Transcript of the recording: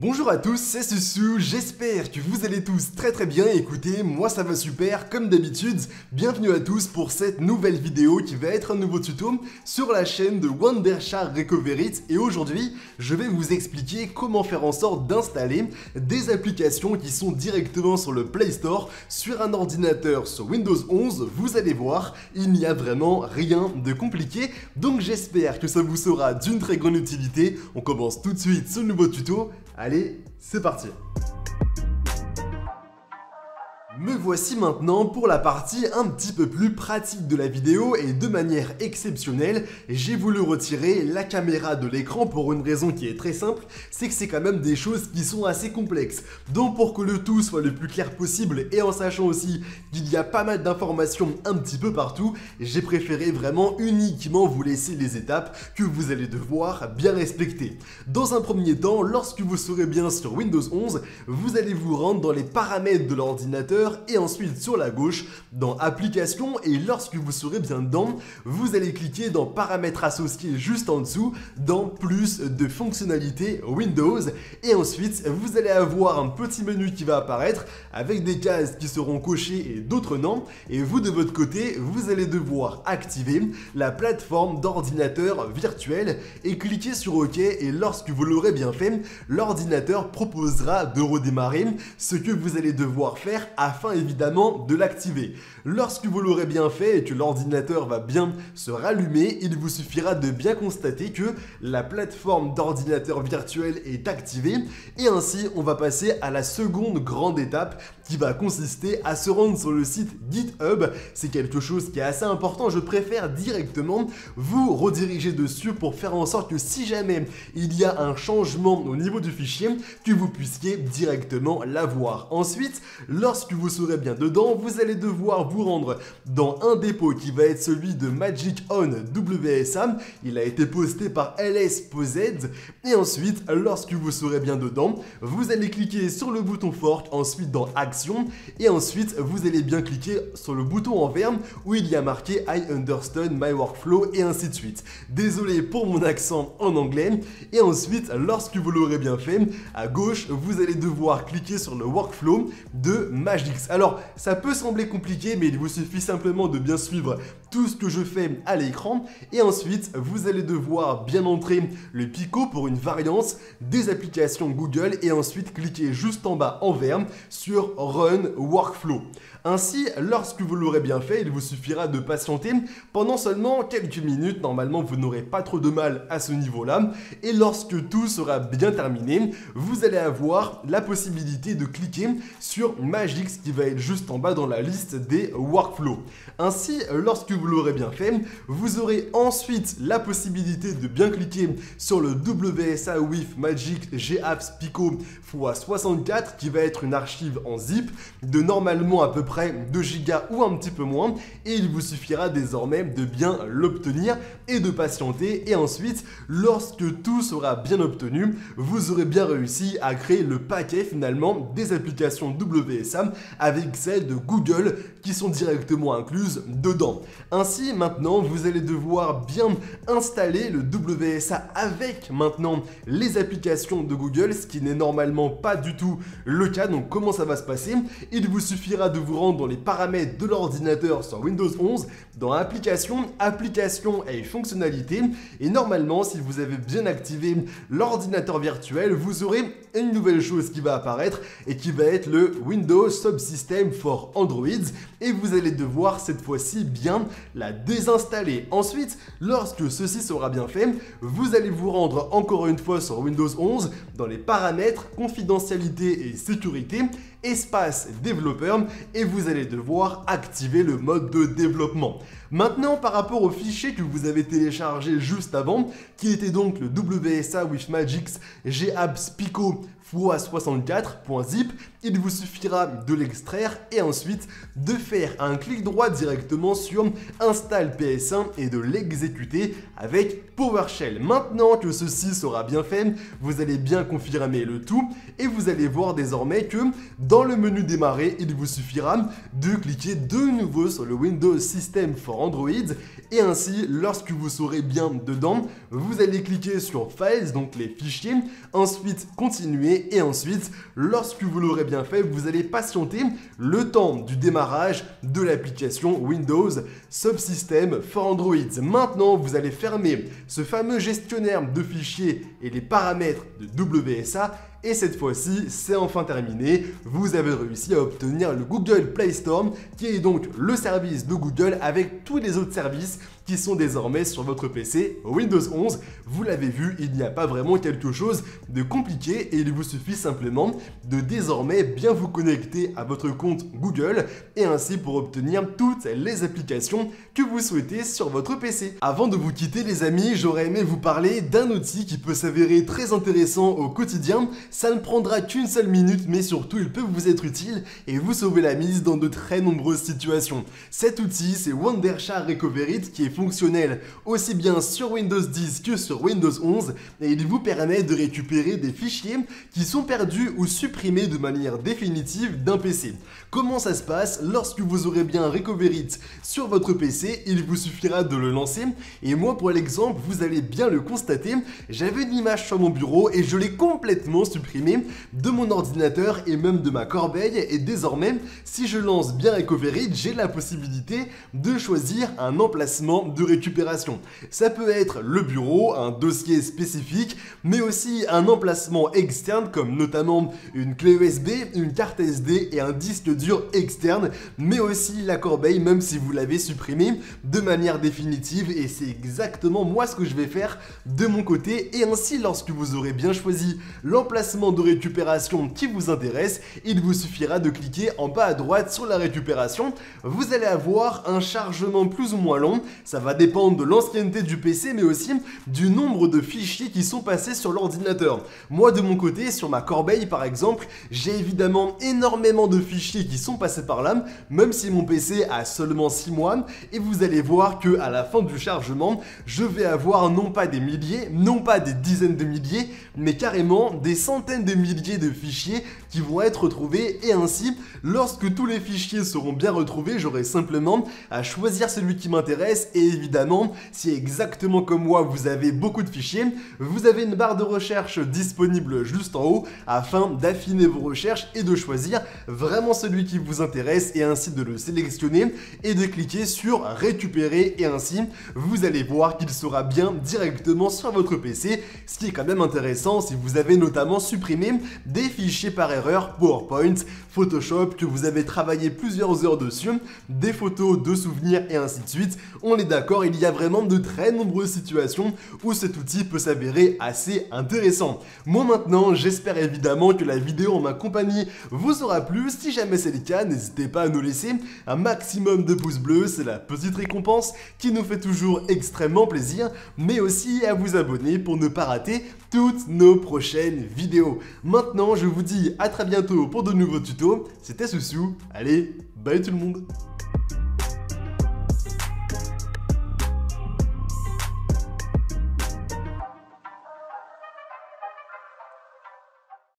Bonjour à tous, c'est Susu, j'espère que vous allez tous très bien. Écoutez, moi ça va super, comme d'habitude. Bienvenue à tous pour cette nouvelle vidéo qui va être un nouveau tuto sur la chaîne de Wondershare Recover It. Et aujourd'hui, je vais vous expliquer comment faire en sorte d'installer des applications qui sont directement sur le Play Store sur un ordinateur sur Windows 11. Vous allez voir, il n'y a vraiment rien de compliqué. Donc j'espère que ça vous sera d'une très grande utilité. On commence tout de suite ce nouveau tuto. Allez, c'est parti! Me voici maintenant pour la partie un petit peu plus pratique de la vidéo et de manière exceptionnelle, j'ai voulu retirer la caméra de l'écran pour une raison qui est très simple, c'est que c'est quand même des choses qui sont assez complexes. Donc pour que le tout soit le plus clair possible et en sachant aussi qu'il y a pas mal d'informations un petit peu partout, j'ai préféré vraiment uniquement vous laisser les étapes que vous allez devoir bien respecter. Dans un premier temps, lorsque vous serez bien sur Windows 11, vous allez vous rendre dans les paramètres de l'ordinateur et ensuite sur la gauche dans Applications, et lorsque vous serez bien dedans, vous allez cliquer dans Paramètres associés juste en dessous dans Plus de fonctionnalités Windows, et ensuite vous allez avoir un petit menu qui va apparaître avec des cases qui seront cochées et d'autres non, et vous de votre côté vous allez devoir activer la plateforme d'ordinateur virtuel et cliquer sur OK, et lorsque vous l'aurez bien fait, l'ordinateur proposera de redémarrer, ce que vous allez devoir faire afin évidemment de l'activer. Lorsque vous l'aurez bien fait et que l'ordinateur va bien se rallumer, il vous suffira de bien constater que la plateforme d'ordinateur virtuel est activée, et ainsi on va passer à la seconde grande étape qui va consister à se rendre sur le site GitHub. C'est quelque chose qui est assez important, je préfère directement vous rediriger dessus pour faire en sorte que si jamais il y a un changement au niveau du fichier, que vous puissiez directement l'avoir. Ensuite, lorsque vous serez bien dedans, vous allez devoir vous rendre dans un dépôt qui va être celui de Magic On WSA. Il a été posté par LSPOZ. Et ensuite, lorsque vous serez bien dedans, vous allez cliquer sur le bouton Fork, ensuite dans Action, et ensuite vous allez bien cliquer sur le bouton en vert où il y a marqué I understand my workflow, et ainsi de suite. Désolé pour mon accent en anglais. Et ensuite, lorsque vous l'aurez bien fait, à gauche, vous allez devoir cliquer sur le workflow de Magix. Alors, ça peut sembler compliqué, mais il vous suffit simplement de bien suivre tout ce que je fais à l'écran, et ensuite, vous allez devoir bien entrer le Pico pour une variante des applications Google, et ensuite cliquer juste en bas en vert sur Run Workflow. Ainsi, lorsque vous l'aurez bien fait, il vous suffira de patienter pendant seulement quelques minutes. Normalement, vous n'aurez pas trop de mal à ce niveau-là. Et lorsque tout sera bien terminé, vous allez avoir la possibilité de cliquer sur Magix qui va être juste en bas dans la liste des workflows. Ainsi, lorsque vous l'aurez bien fait, vous aurez ensuite la possibilité de bien cliquer sur le WSA with Magic GApps Pico x64 qui va être une archive en zip de normalement à peu près 2 Go ou un petit peu moins, et il vous suffira désormais de bien l'obtenir et de patienter. Et ensuite, lorsque tout sera bien obtenu, vous aurez bien réussi à créer le paquet finalement des applications WSA avec celles de Google qui sont directement incluses dedans. Ainsi, maintenant, vous allez devoir bien installer le WSA avec maintenant les applications de Google, ce qui n'est normalement pas du tout le cas. Donc comment ça va se passer? Il vous suffira de vous rendre dans les paramètres de l'ordinateur sur Windows 11, dans Applications, Applications et Fonctionnalités, et normalement, si vous avez bien activé l'ordinateur virtuel, vous aurez une nouvelle chose qui va apparaître et qui va être le Windows Subsystem for Android, et vous allez devoir cette fois-ci bien la désinstaller. Ensuite, lorsque ceci sera bien fait, vous allez vous rendre encore une fois sur Windows 11 dans les paramètres confidentialité et sécurité, espace développeur, et vous allez devoir activer le mode de développement. Maintenant, par rapport au fichier que vous avez téléchargé juste avant, qui était donc le WSA with Magix GApps Pico x64.zip, il vous suffira de l'extraire et ensuite de faire un clic droit directement sur Install PS1 et de l'exécuter avec PowerShell. Maintenant que ceci sera bien fait, vous allez bien confirmer le tout et vous allez voir désormais que dans le menu démarrer, il vous suffira de cliquer de nouveau sur le Windows System for Android et ainsi, lorsque vous serez bien dedans, vous allez cliquer sur Files, donc les fichiers, ensuite continuer et ensuite, lorsque vous l'aurez bien fait, vous allez patienter le temps du démarrage de l'application Windows Subsystem for Android. Maintenant, vous allez fermer ce fameux gestionnaire de fichiers et les paramètres de WSA. Et cette fois-ci, c'est enfin terminé, vous avez réussi à obtenir le Google Play Store, qui est donc le service de Google avec tous les autres services qui sont désormais sur votre PC Windows 11. Vous l'avez vu, il n'y a pas vraiment quelque chose de compliqué et il vous suffit simplement de désormais bien vous connecter à votre compte Google et ainsi pour obtenir toutes les applications que vous souhaitez sur votre PC. Avant de vous quitter les amis, j'aurais aimé vous parler d'un outil qui peut s'avérer très intéressant au quotidien. Ça ne prendra qu'une seule minute, mais surtout il peut vous être utile et vous sauver la mise dans de très nombreuses situations. Cet outil, c'est Wondershare Recovery qui est fonctionnel aussi bien sur Windows 10 que sur Windows 11 et il vous permet de récupérer des fichiers qui sont perdus ou supprimés de manière définitive d'un PC. Comment ça se passe? Lorsque vous aurez bien Recovery sur votre PC, il vous suffira de le lancer et moi pour l'exemple, vous allez bien le constater, j'avais une image sur mon bureau et je l'ai complètement supprimée de mon ordinateur et même de ma corbeille et désormais, si je lance bien Recovery, j'ai la possibilité de choisir un emplacement de récupération. Ça peut être le bureau, un dossier spécifique, mais aussi un emplacement externe comme notamment une clé USB, une carte SD et un disque dur externe, mais aussi la corbeille même si vous l'avez supprimé de manière définitive et c'est exactement moi ce que je vais faire de mon côté et ainsi lorsque vous aurez bien choisi l'emplacement de récupération qui vous intéresse, il vous suffira de cliquer en bas à droite sur la récupération. Vous allez avoir un chargement plus ou moins long. Ça va dépendre de l'ancienneté du PC mais aussi du nombre de fichiers qui sont passés sur l'ordinateur. Moi de mon côté, sur ma corbeille par exemple, j'ai évidemment énormément de fichiers qui sont passés par là, même si mon PC a seulement 6 mois et vous allez voir que à la fin du chargement, je vais avoir non pas des milliers, non pas des dizaines de milliers, mais carrément des centaines de milliers de fichiers qui vont être retrouvés et ainsi, lorsque tous les fichiers seront bien retrouvés, j'aurai simplement à choisir celui qui m'intéresse et évidemment, si exactement comme moi vous avez beaucoup de fichiers, vous avez une barre de recherche disponible juste en haut afin d'affiner vos recherches et de choisir vraiment celui qui vous intéresse et ainsi de le sélectionner et de cliquer sur récupérer et ainsi vous allez voir qu'il sera bien directement sur votre PC, ce qui est quand même intéressant si vous avez notamment supprimé des fichiers par erreur PowerPoint, Photoshop, que vous avez travaillé plusieurs heures dessus, des photos de souvenirs et ainsi de suite. On est d'accord, il y a vraiment de très nombreuses situations où cet outil peut s'avérer assez intéressant. Moi maintenant, j'espère évidemment que la vidéo en ma compagnie vous aura plu. Si jamais c'est le cas, n'hésitez pas à nous laisser un maximum de pouces bleus, c'est la petite récompense qui nous fait toujours extrêmement plaisir, mais aussi à vous abonner pour ne pas rater toutes nos prochaines vidéos. Maintenant, je vous dis à très bientôt pour de nouveaux tutos. C'était Soussou. Allez, bye tout le monde.